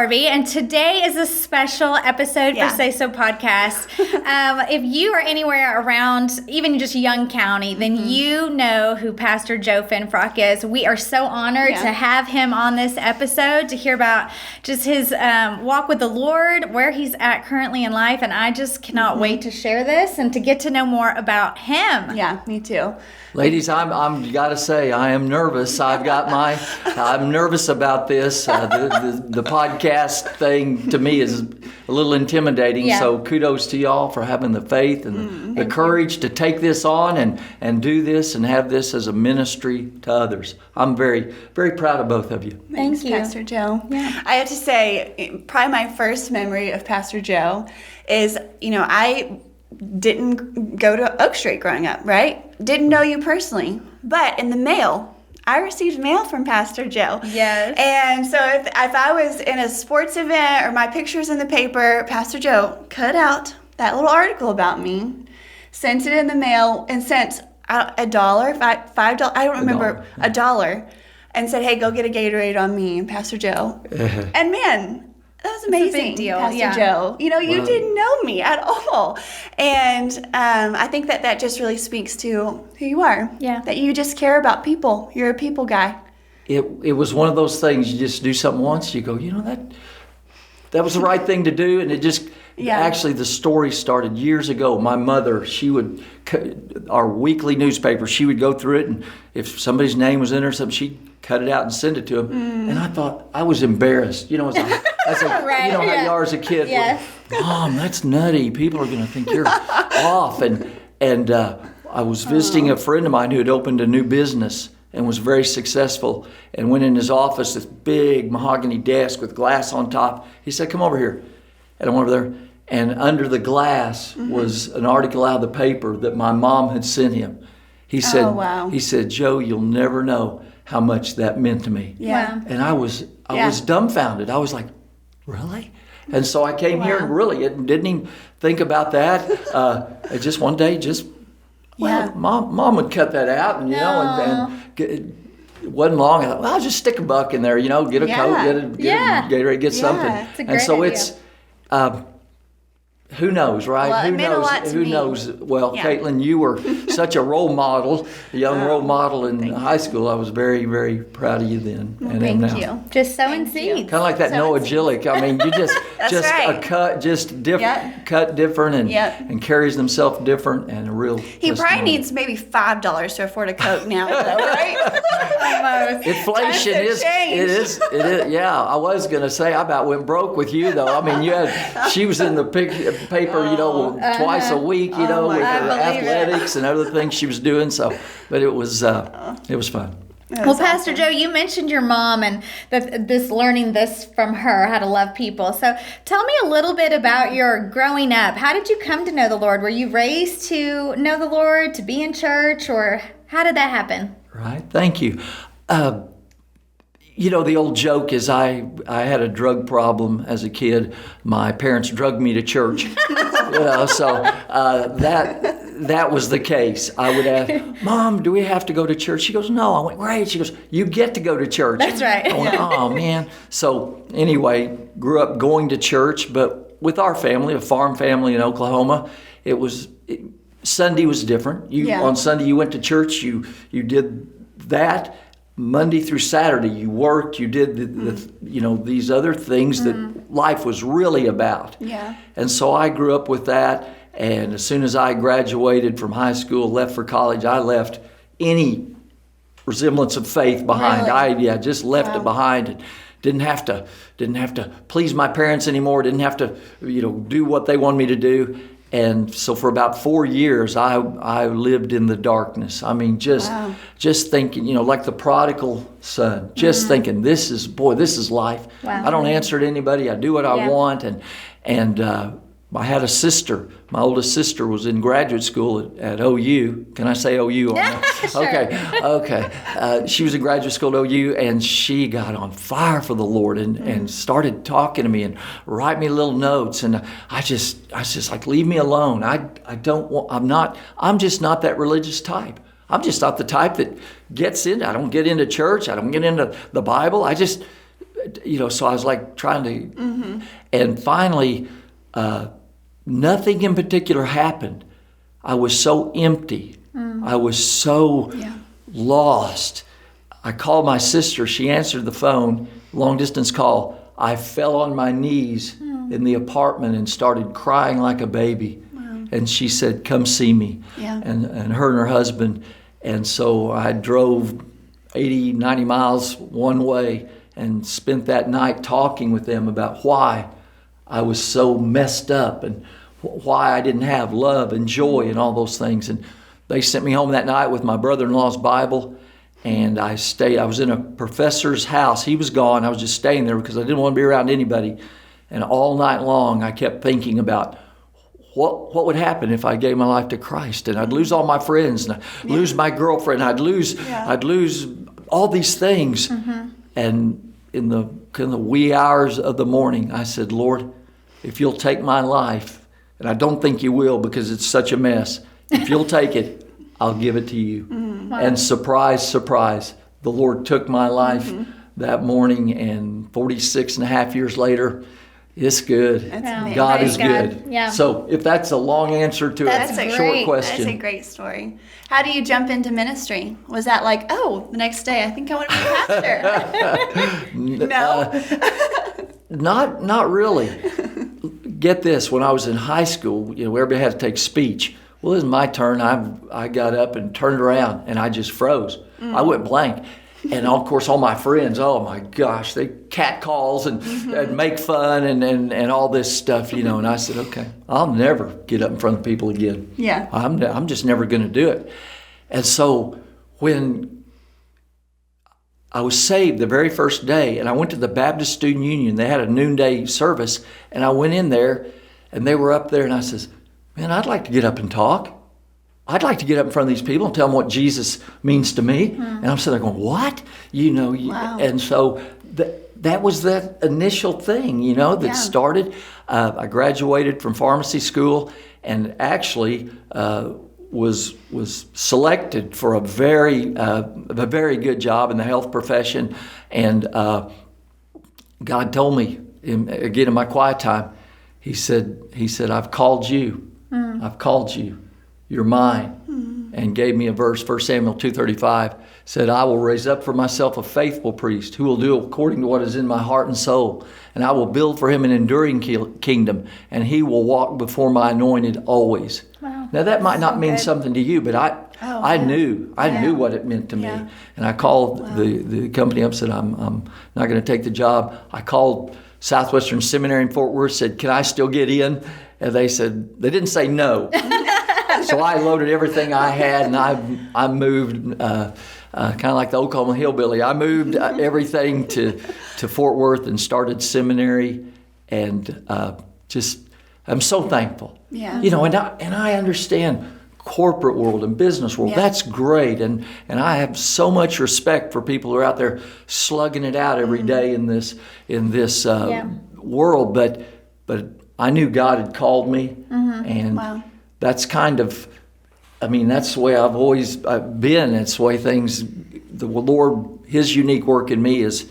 Darbi, and today is a special episode for Say So Podcast. If you are anywhere around, even just Young County, then you know who Pastor Joe Finfrock is. We are so honored to have him on this episode to hear about just his walk with the Lord, where he's at currently in life, and I just cannot wait to share this and to get to know more about him. Yeah, me too. Ladies, I'm gotta say, I am nervous. I'm nervous about this. The podcast thing to me is a little intimidating. Yeah. So kudos to y'all for having the faith and the courage to take this on and do this and have this as a ministry to others. I'm very, very proud of both of you. Thanks, Thank you. Pastor Joe. Yeah. I have to say, probably my first memory of Pastor Joe is, I didn't go to Oak Street growing up, right? Didn't know you personally. But in the mail, I received mail from Pastor Joe. Yes. And so if I was in a sports event or my picture's in the paper, Pastor Joe cut out that little article about me, sent it in the mail, and sent $1, $5, I don't remember, $1, and said, hey, go get a Gatorade on me and Pastor Joe. And man, that was amazing. It's a big deal. Pastor Joe. You didn't know me at all. And I think that just really speaks to who you are. Yeah. That you just care about people. You're a people guy. It was one of those things, you just do something once, you go, that was the right thing to do, and it just... Yeah. Actually, the story started years ago. My mother, our weekly newspaper, she would go through it, and if somebody's name was in there or something, she'd cut it out and send it to them. And I thought, I was embarrassed. As a Right, how you are as a kid. Yes. Mom, that's nutty. People are going to think you're off. And I was visiting a friend of mine who had opened a new business and was very successful, and went in his office, this big mahogany desk with glass on top. He said, come over here. And I went over there, and under the glass was an article out of the paper that my mom had sent him. He said, wow. He said, Joe, you'll never know how much that meant to me. Yeah. And I was dumbfounded. I was like, really? And so I came here and really didn't even think about that. Just one day, Mom would cut that out, and it wasn't long. I thought, well, I'll just stick $1 in there, get a coat, get a Gatorade, get something. It's a great and so idea. it's. Who knows, right? Well, who it meant a lot to Who me. knows? Well, Kaitlin, you were such a role model, a young role model in high school. I was very, very proud of you then. Well, and thank now. you. Just sowing Thank you. seeds. Kind of like that Noah Jilek. I mean, you just right. a cut, just different, cut different, and carries himself different, and a real. He probably needs maybe $5 to afford a Coke now, though, right? Almost. Inflation Times have it is. Yeah, I was gonna say I about went broke with you though. I mean, she was in the paper, twice a week, with athletics and other things she was doing. So, but it was fun. Well, Pastor Joe, you mentioned your mom and this learning this from her, how to love people. So tell me a little bit about your growing up. How did you come to know the Lord? Were you raised to know the Lord, to be in church, or how did that happen? Right. Thank you. The old joke is I had a drug problem as a kid. My parents drugged me to church. So that was the case. I would ask, Mom, do we have to go to church? She goes, no. I went, great. She goes, you get to go to church. That's right. I went, oh, man. So anyway, grew up going to church, but with our family, a farm family in Oklahoma, Sunday was different. On Sunday you went to church, you did that. Monday through Saturday you worked, you did these other things that life was really about. Yeah. And so I grew up with that, and as soon as I graduated from high school, left for college, I left any resemblance of faith behind. Really? I just left it behind, and didn't have to please my parents anymore, didn't have to do what they wanted me to do. And so for about 4 years, I lived in the darkness. I mean, just thinking, like the prodigal son, just thinking, this is life. Wow. I don't answer to anybody. I do what I want. And I had a sister. My oldest sister was in graduate school at OU. Can I say OU? Sure. Okay. She was in graduate school at OU, and she got on fire for the Lord and started talking to me and write me little notes. And I was just like, leave me alone. I'm just not that religious type. I'm just not the type that gets into. I don't get into church. I don't get into the Bible. so I was like trying to, and finally, nothing in particular happened. I was so empty. I was so lost. I called my sister. She answered the phone, long distance call. I fell on my knees in the apartment and started crying like a baby. Wow. And she said, come see me. Yeah. And her and her husband. And so I drove 80, 90 miles one way and spent that night talking with them about why I was so messed up and why I didn't have love and joy and all those things. And they sent me home that night with my brother-in-law's Bible. And I was in a professor's house. He was gone. I was just staying there because I didn't want to be around anybody. And all night long, I kept thinking about what would happen if I gave my life to Christ. And I'd lose all my friends, and I'd lose my girlfriend. I'd lose all these things. And in the wee hours of the morning, I said, Lord, if you'll take my life, and I don't think you will because it's such a mess, if you'll take it, I'll give it to you. Wow. And surprise, surprise, the Lord took my life that morning, and 46 and a half years later, it's good. God is good. Yeah. So if that's a long answer to a short question. That's a great story. How do you jump into ministry? Was that like, the next day, I think I want to be a pastor? No? Not really. Get this, when I was in high school, everybody had to take speech. Well, it was my turn. I got up and turned around, and I just froze. I went blank. And, of course, all my friends, oh, my gosh, they cat calls and make fun and all this stuff, And I said, okay, I'll never get up in front of people again. Yeah. I'm just never going to do it. And so when I was saved the very first day, and I went to the Baptist Student Union, they had a noonday service, and I went in there, and they were up there, and I says, man, I'd like to get up and talk. I'd like to get up in front of these people and tell them what Jesus means to me. And I'm sitting there going, what? Wow. And so that was that initial thing, that started. I graduated from pharmacy school and actually was selected for a very good job in the health profession. And God told me, again in my quiet time, He said, I've called you. I've called you. You're mine. And gave me a verse, 1 Samuel 2:35, said, I will raise up for myself a faithful priest who will do according to what is in my heart and soul. And I will build for him an enduring kingdom, and he will walk before my anointed always. Wow. Now that might not mean something to you, but I knew what it meant to me. And I called the company up and said, I'm not going to take the job. I called Southwestern Seminary in Fort Worth, said, can I still get in? And they didn't say no. So I loaded everything I had, and I moved, kind of like the Oklahoma hillbilly. I moved everything to Fort Worth and started seminary, and I'm so thankful. Yeah. And I understand corporate world and business world. Yeah. That's great, and I have so much respect for people who are out there slugging it out every day in this world. But I knew God had called me, and that's kind of, that's the way I've always been. It's the way the Lord, His unique work in me is,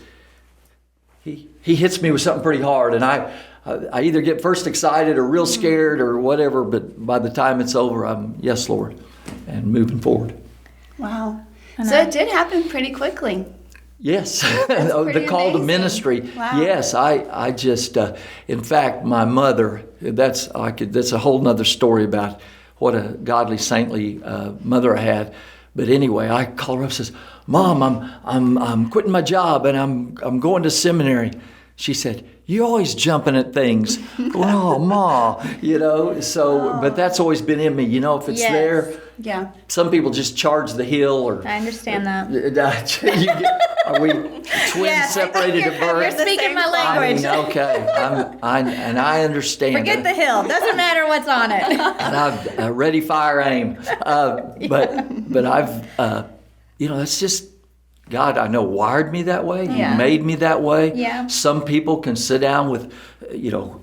He hits me with something pretty hard, and I either get first excited or real scared or whatever, but by the time it's over, I'm, yes, Lord, and moving forward. Wow. So it did happen pretty quickly. Yes, the call to ministry. Wow. Yes, I just, in fact, my mother. That's a whole nother story about what a godly, saintly mother I had. But anyway, I called her up and says, "Mom, I'm quitting my job and I'm going to seminary." She said, "You're always jumping at things." Oh, Ma, So, but that's always been in me. If it's there. Yeah. Some people just charge the hill, or I understand that. Are we twins separated at birth? You're speaking my language. Okay, I understand. Forget the hill. Doesn't matter what's on it. And I've ready, fire, aim. But I've, that's just. God, I know, wired me that way. Yeah. He made me that way. Yeah. Some people can sit down with,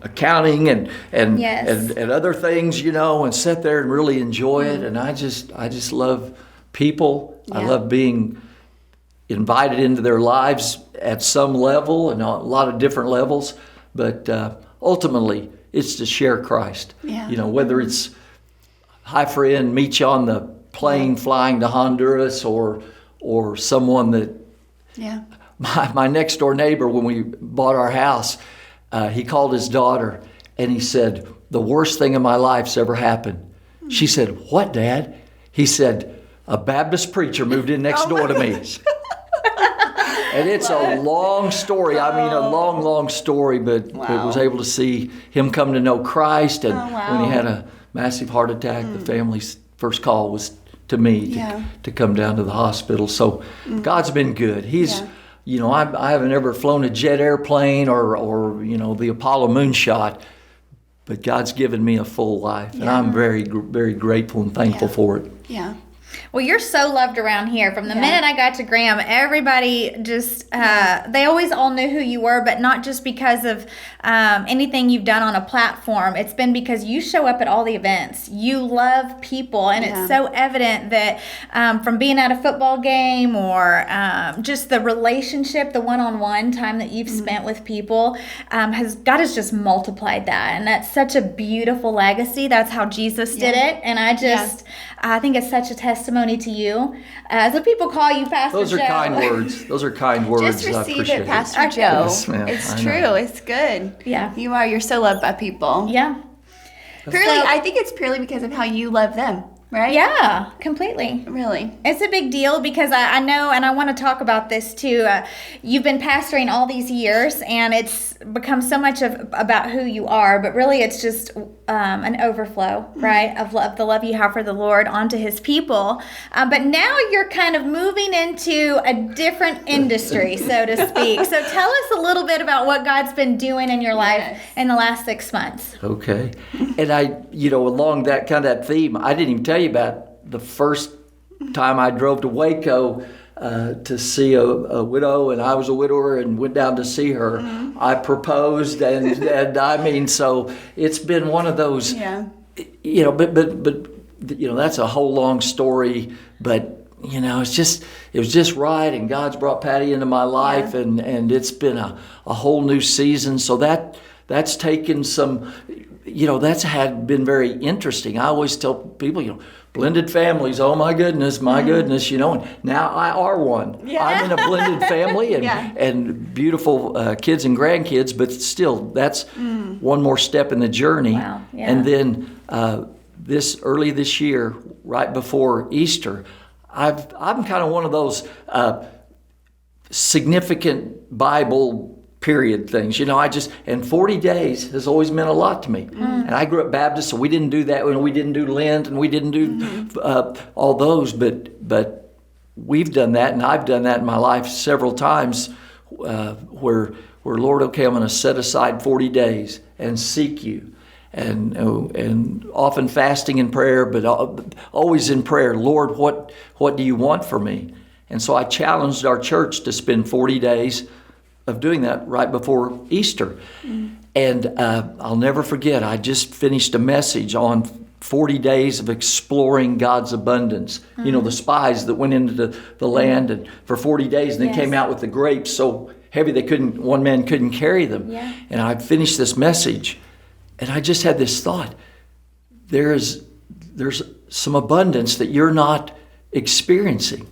accounting and other things, and sit there and really enjoy it. And I just love people. Yeah. I love being invited into their lives at some level and a lot of different levels, but ultimately it's to share Christ. Yeah. You know, whether it's, hi friend, meet you on the plane flying to Honduras, or someone that, Yeah. my next door neighbor, when we bought our house, he called his daughter and he said, the worst thing in my life's ever happened. She said, what, Dad? He said, a Baptist preacher moved in next door to me. And it's a long story. I mean, a long story, but was able to see him come to know Christ. And when he had a massive heart attack, the family's first call was to me to come down to the hospital. So God's been good. He's, you know, I haven't ever flown a jet airplane or you know, the Apollo moonshot, but God's given me a full life, and I'm very, very grateful and thankful for it. Yeah. Well, you're so loved around here. From the minute I got to Graham, everybody just, they always all knew who you were, but not just because of anything you've done on a platform. It's been because you show up at all the events. You love people, and it's so evident that from being at a football game or just the relationship, the one-on-one time that you've spent with people, God has just multiplied that. And that's such a beautiful legacy. That's how Jesus did it. And I think it's such a testimony to you. So people call you Pastor Joe. Those are kind words. Those are kind words. Just receive I appreciate it, Pastor Joe. Yes, ma'am. It's true. It's good. Yeah. You are. You're so loved by people. Yeah. I think it's purely because of how you love them, right? Yeah, completely. Really. It's a big deal because I know, and I want to talk about this too. You've been pastoring all these years, and it's become so much about who you are, but really it's just an overflow, right, of love, the love you have for the Lord onto His people. But now you're kind of moving into a different industry, so to speak. So tell us a little bit about what God's been doing in your life in the last 6 months. Okay. And along that kind of that theme, I didn't even tell you about the first time I drove to Waco to see a widow, and I was a widower and went down to see her. I proposed, and I mean, so it's been one of those, but that's a whole long story, but it was just right, and God's brought Patty into my life, and it's been a whole new season. So that's taken some, that's been very interesting. I always tell people, blended families, oh my goodness, and now I are one. Yeah. I'm in a blended family and beautiful kids and grandkids, but still, that's one more step in the journey. Wow. Yeah. And then early this year, right before Easter, I'm kind of one of those significant Bible period things. And 40 days has always meant a lot to me. And I grew up Baptist, so we didn't do that. We didn't do Lent, and we didn't do all those, but we've done that, and I've done that in my life several times where Lord, okay, I'm going to set aside 40 days and seek you. And often fasting and prayer, but always in prayer. Lord, what do you want for me? And so I challenged our church to spend 40 days of doing that right before Easter. And I'll never forget, I just finished a message on 40 days of exploring God's abundance. The spies that went into the land and for 40 days, and they came out with the grapes so heavy one man couldn't carry them. Yeah. And I finished this message, and I just had this thought, there's some abundance that you're not experiencing,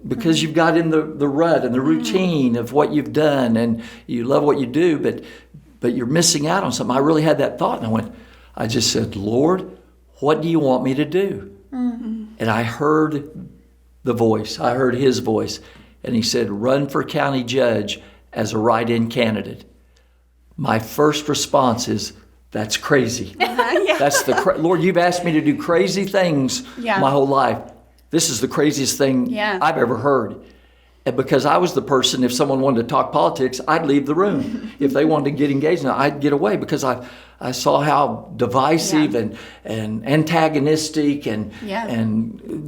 because you've got in the rut and the routine of what you've done, and you love what you do, but you're missing out on something. I really had that thought, and I just said, Lord, what do you want me to do? And I heard the voice. I heard His voice, and He said, run for county judge as a write-in candidate. My first response is, that's crazy. That's Lord, you've asked me to do crazy things my whole life. This is the craziest thing I've ever heard. And because I was the person, if someone wanted to talk politics, I'd leave the room. If they wanted to get engaged, I'd get away, because I saw how divisive and antagonistic and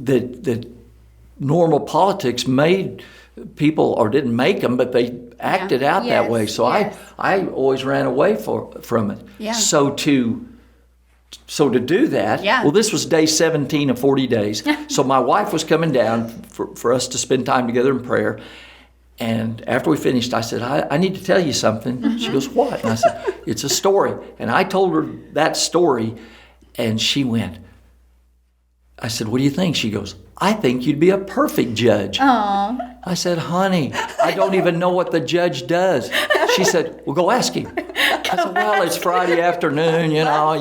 that normal politics made people, or didn't make them, but they acted out that way. So I always ran away from it. Yeah. So to do that, well, this was day 17 of 40 days. So my wife was coming down for us to spend time together in prayer. And after we finished, I said, I need to tell you something. She goes, what? And I said, it's a story. And I told her that story, and she went, I said, what do you think? She goes, I think you'd be a perfect judge. Aww. I said, honey, I don't even know what the judge does. She said, well, go ask him. I said, well, it's Friday afternoon, you know.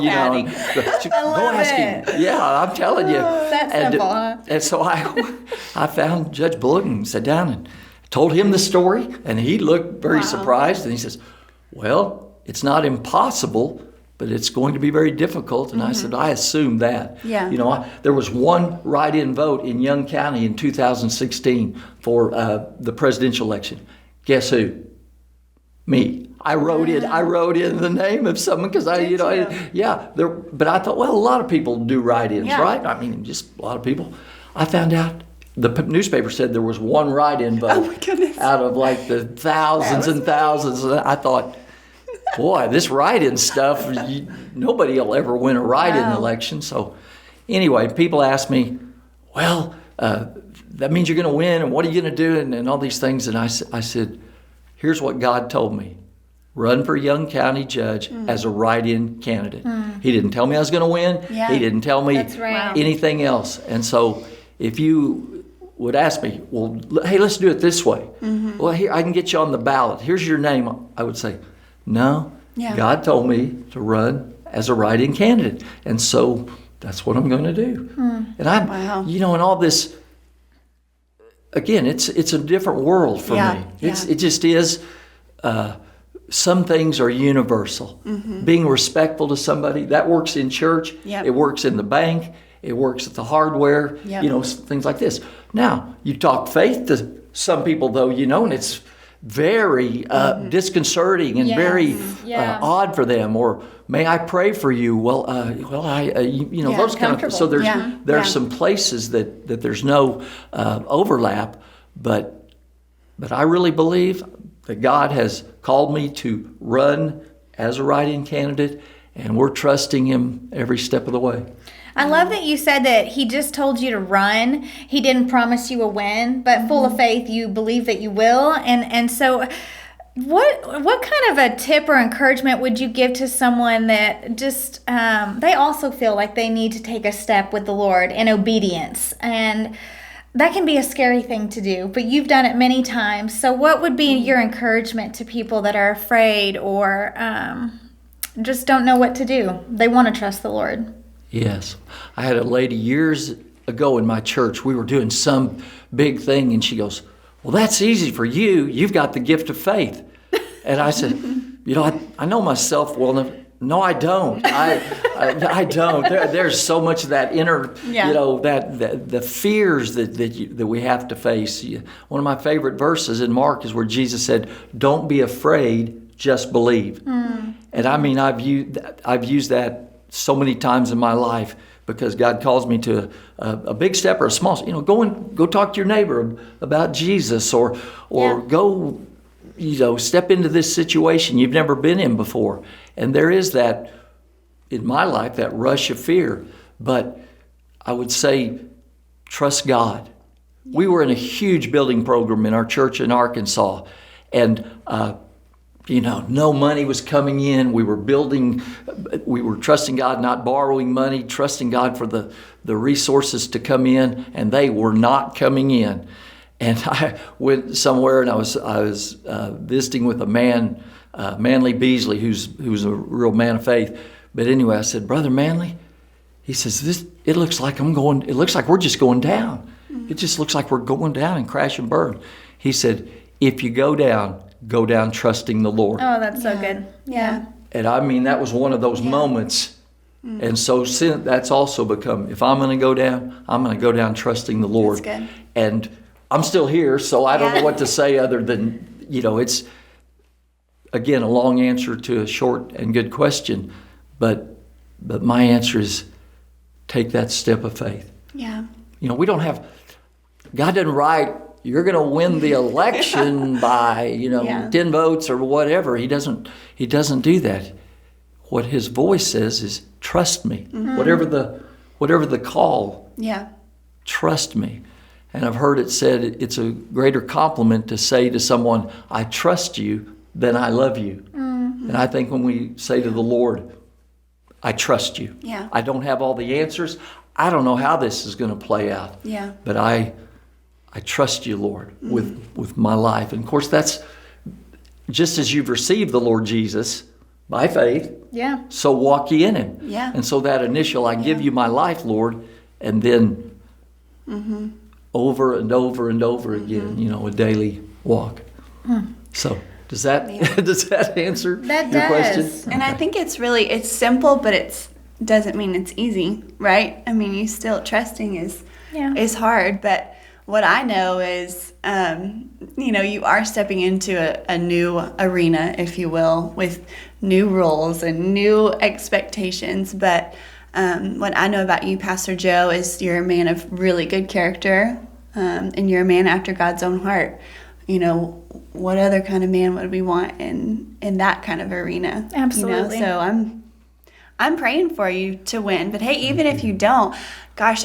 She, go ask him. Yeah, I'm telling you. That's simple, huh? And so I found Judge Bullock and sat down and told him the story, and he looked very surprised, and he says, well, it's not impossible, but it's going to be very difficult. And I said, I assumed that. Yeah. You know, there was one write-in vote in Young County in 2016 for the presidential election. Guess who? Me. I wrote in the name of someone because but I thought, well, a lot of people do write-ins, right? I mean, just a lot of people. I found out the newspaper said there was one write-in vote out of like the thousands and thousands. And I thought, boy, this write-in stuff, nobody will ever win a write-in election. So anyway, people ask me, well, that means you're going to win, and what are you going to do, and all these things. And I said, here's what God told me. Run for Young County Judge as a write-in candidate. He didn't tell me I was going to win. Yeah. He didn't tell me right. anything else. And so if you would ask me, well, hey, let's do it this way. Well, here, I can get you on the ballot. Here's your name. I would say, no, God told me to run as a write-in candidate. And so that's what I'm going to do. And I'm, you know, in all this, again, it's a different world for me. It just is. Some things are universal. Being respectful to somebody, that works in church. It works in the bank. It works at the hardware, you know, things like this. Now, you talk faith to some people, though, you know, and it's very disconcerting and very odd for them. Or, may I pray for you? Well, you know, those kind of. So there's some places that there's no overlap, but I really believe that God has called me to run as a write-in candidate, and we're trusting Him every step of the way. I love that you said that He just told you to run. He didn't promise you a win, but full of faith, you believe that you will. And so what kind of a tip or encouragement would you give to someone that just, they also feel like they need to take a step with the Lord in obedience? And that can be a scary thing to do, but you've done it many times. So what would be your encouragement to people that are afraid or just don't know what to do? They want to trust the Lord. Yes. I had a lady years ago in my church. We were doing some big thing, and she goes, well, that's easy for you. You've got the gift of faith. And I said, you know, I know myself well enough. No, I don't. I don't. There's so much of that inner, you know, that the fears that we have to face. One of my favorite verses in Mark is where Jesus said, don't be afraid, just believe. And I mean, I've used that so many times in my life because God calls me to a big step or a small, you know, go talk to your neighbor about Jesus or go, you know, step into this situation you've never been in before. And there is that, in my life, that rush of fear. But I would say, trust God. We were in a huge building program in our church in Arkansas. And, you know, no money was coming in. We were building, we were trusting God, not borrowing money, trusting God for the resources to come in. And they were not coming in. And I went somewhere and I was visiting with a man, Manley Beasley, who's a real man of faith. But anyway, I said, Brother Manley, he says, it looks like we're just going down. It just looks like we're going down and crash and burn. He said, if you go down trusting the Lord. Oh, that's so good. Yeah. And I mean, that was one of those moments. And so that's also become, if I'm going to go down, I'm going to go down trusting the Lord. That's good. And I'm still here, so I don't know what to say other than, you know, it's, again, a long answer to a short and good question. But my answer is take that step of faith. Yeah. You know, God doesn't write, you're going to win the election by, you know, 10 votes or whatever. He doesn't do that. What His voice says is trust me. Whatever the call, trust me. And I've heard it said it's a greater compliment to say to someone, I trust you, than I love you. Mm-hmm. And I think when we say to the Lord, I trust you. Yeah. I don't have all the answers. I don't know how this is going to play out. Yeah. But I trust you, Lord, with my life. And of course, that's just as you've received the Lord Jesus by faith. Yeah. So walk ye in him. Yeah. And so that initial, I give you my life, Lord, and then over and over and over again, a daily walk. So does that answer that your does. question? And I think it's simple, but it doesn't mean it's easy, right? I mean, you still trusting is hard, but what I know is, you are stepping into a new arena, if you will, with new rules and new expectations. But what I know about you, Pastor Joe, is you're a man of really good character, and you're a man after God's own heart. What other kind of man would we want in that kind of arena? Absolutely. So I'm praying for you to win. But hey, even if you don't, gosh,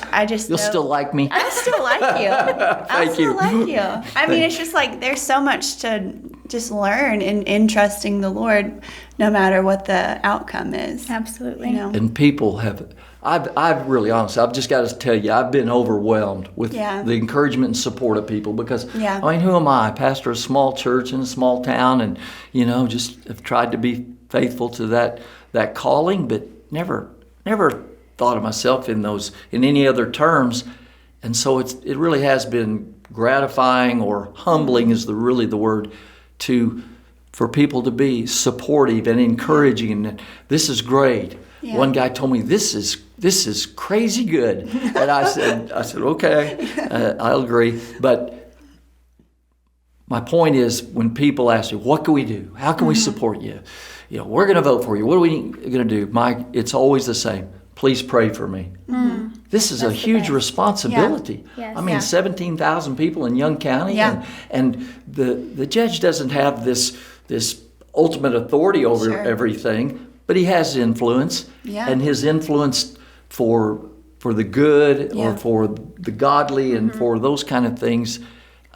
You'll still like me. I still like you. I still like you. I mean, it's just like there's so much to just learn in trusting the Lord, no matter what the outcome is. Absolutely. And people have, I've really honestly, I've just got to tell you, I've been overwhelmed with the encouragement and support of people because, I mean, who am I? Pastor a small church in a small town and, just have tried to be faithful to that calling, but never thought of myself in any other terms. And so it really has been gratifying or humbling is really the word for people to be supportive and encouraging. And this is great. Yeah. One guy told me this is crazy good, and I said okay, I'll agree. But my point is, when people ask you, what can we do? How can we support you? We're going to vote for you. What are we going to do? It's always the same. Please pray for me. Mm-hmm. This is a huge responsibility. Yeah. Yes. I mean, 17,000 people in Young County, and the judge doesn't have this ultimate authority over everything, but he has influence, and his influence for the good or for the godly and for those kind of things,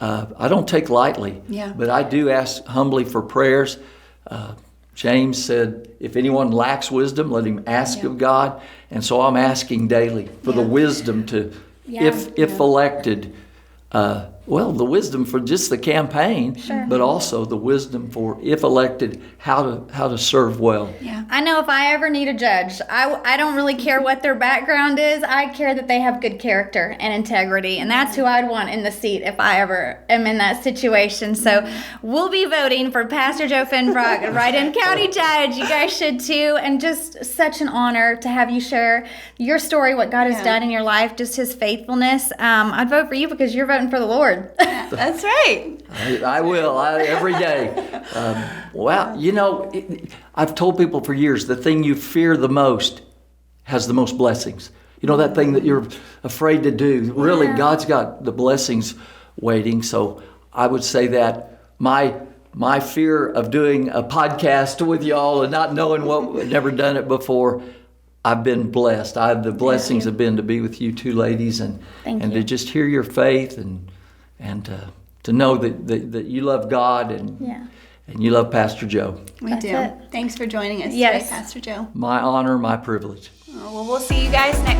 I don't take lightly. Yeah. But I do ask humbly for prayers. James said, if anyone lacks wisdom, let him ask of God. And so I'm asking daily for the wisdom to, if elected, the wisdom for just the campaign, but also the wisdom for, if elected, how to serve well. Yeah. I know if I ever need a judge, I don't really care what their background is. I care that they have good character and integrity, and that's who I'd want in the seat if I ever am in that situation. So we'll be voting for Pastor Joe Finfrock, write-in county judge. You guys should too, and just such an honor to have you share your story, what God has done in your life, just His faithfulness. I'd vote for you because you're voting for the Lord. That's right. I will every day. I've told people for years, the thing you fear the most has the most blessings. That thing that you're afraid to do, really, God's got the blessings waiting. So I would say that my fear of doing a podcast with y'all and not knowing never done it before, I've been blessed. The blessings have been to be with you two ladies and to just hear your faith and to know that you love God and you love Pastor Joe. We do. Thanks for joining us today, Pastor Joe. My honor, my privilege. Well, we'll see you guys next